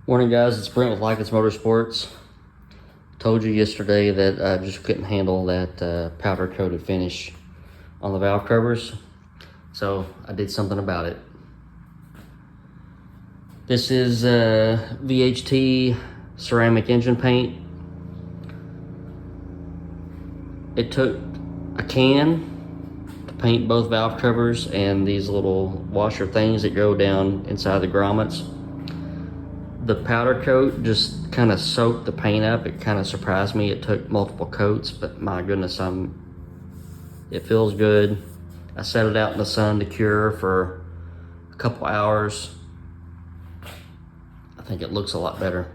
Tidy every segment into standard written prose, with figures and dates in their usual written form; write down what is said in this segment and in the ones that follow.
Morning guys, it's Brent with Lykins Motorsports. Told you yesterday that I just couldn't handle that powder coated finish on the valve covers, so I did something about it. This is VHT ceramic engine paint. It took a can to paint both valve covers and these little washer things that go down inside the grommets. The powder coat just kind of soaked the paint up. It kind of surprised me. It took multiple coats, but my goodness, it feels good. I set it out in the sun to cure for a couple hours. I think it looks a lot better.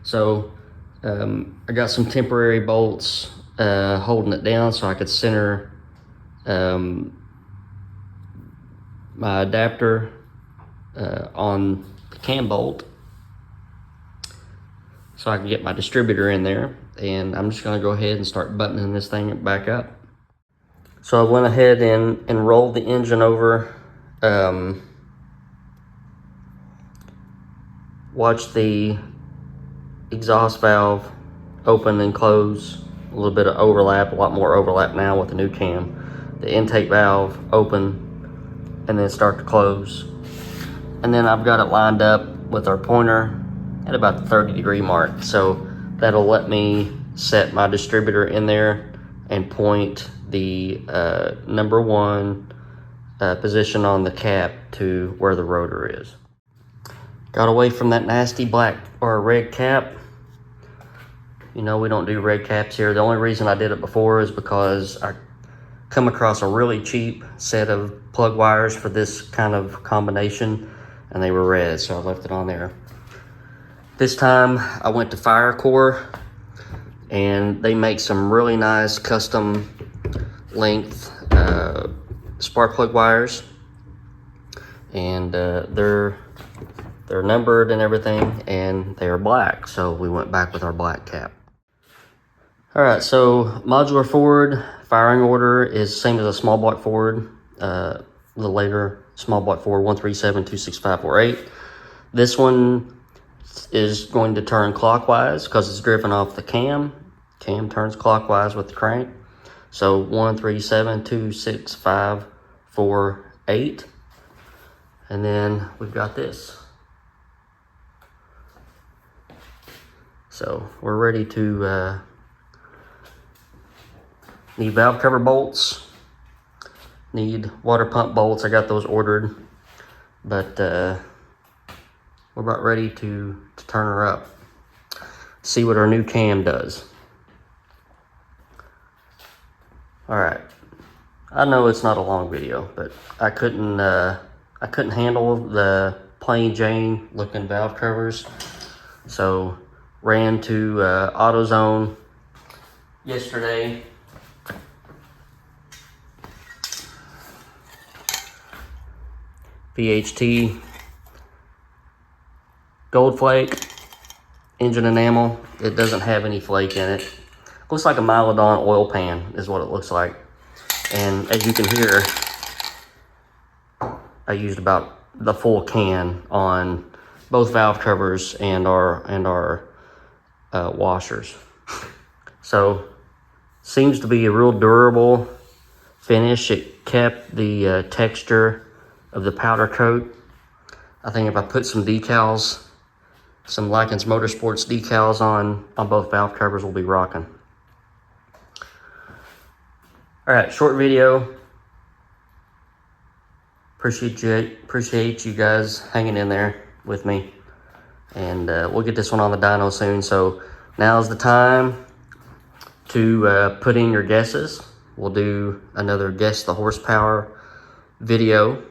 So I got some temporary bolts holding it down so I could center my adapter on the cam bolt so I can get my distributor in there, and I'm just going to go ahead and start buttoning this thing back up. So I went ahead and rolled the engine over, watched the exhaust valve open and close, a little bit of overlap, a lot more overlap now with the new cam. The intake valve open and then start to close. And then I've got it lined up with our pointer at about the 30-degree mark. So that'll let me set my distributor in there and point the number 1 position on the cap to where the rotor is. Got away from that nasty black or red cap. You know, we don't do red caps here. The only reason I did it before is because I come across a really cheap set of plug wires for this kind of combination, and they were red, so I left it on there. This time I went to Firecore, and they make some really nice custom length spark plug wires, and they're numbered and everything, and they are black, so we went back with our black cap. All right, so modular Ford firing order is same as a small block Ford, the later small block Ford 137-26548. This one is going to turn clockwise because it's driven off the cam. Cam turns clockwise with the crank. So 137-26548. And then we've got this. So we're ready to need valve cover bolts, need water pump bolts. I got those ordered, but we're about ready to turn her up, see what our new cam does. All right, I know it's not a long video, but I couldn't handle the plain Jane looking valve covers, so ran to AutoZone yesterday. VHT gold flake engine enamel. It doesn't have any flake in it. Looks like a Mylodon oil pan is what it looks like. And as you can hear, I used about the full can on both valve covers and our washers. So seems to be a real durable finish. It kept the texture of the powder coat. I think if I put some decals, some Lykins Motorsports decals on both valve covers, we'll be rocking. All right, short video. Appreciate you guys hanging in there with me, and we'll get this one on the dyno soon. So now's the time to put in your guesses. We'll do another guess the horsepower video.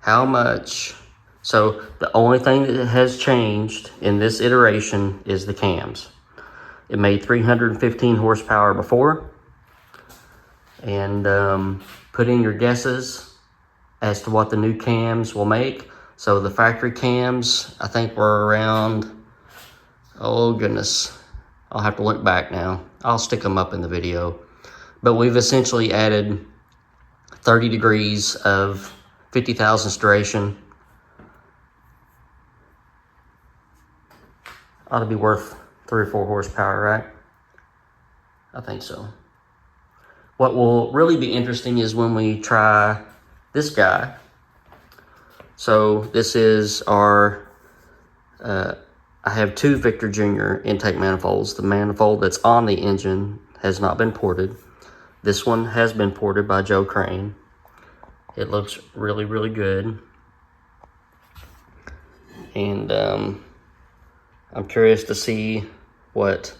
How much? So the only thing that has changed in this iteration is the cams. It made 315 horsepower before. And put in your guesses as to what the new cams will make. So the factory cams, I think were around, oh goodness, I'll have to look back now. I'll stick them up in the video. But we've essentially added 30 degrees of 50 thousandths duration. Ought to be worth 3 or 4 horsepower, right? I think so. What will really be interesting is when we try this guy. So this is our, I have 2 Victor Jr. intake manifolds. The manifold that's on the engine has not been ported. This one has been ported by Joe Crane. It looks really, really good. And I'm curious to see what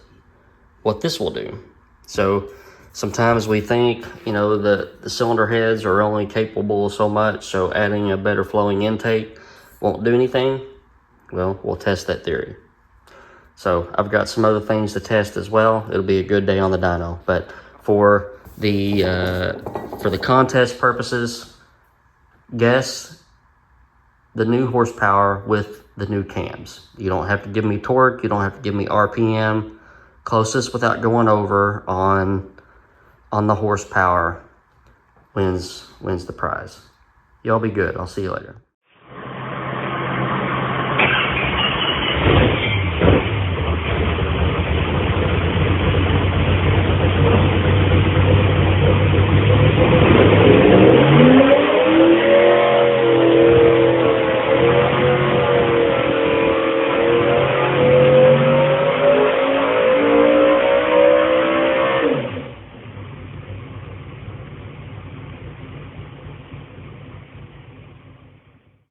this will do. So sometimes we think, you know, the cylinder heads are only capable of so much, so adding a better flowing intake won't do anything. Well, we'll test that theory. So I've got some other things to test as well. It'll be a good day on the dyno. But for the contest purposes, guess the new horsepower with the new cams. You don't have to give me torque. You don't have to give me RPM. Closest without going over on the horsepower wins the prize. Y'all be good. I'll see you later.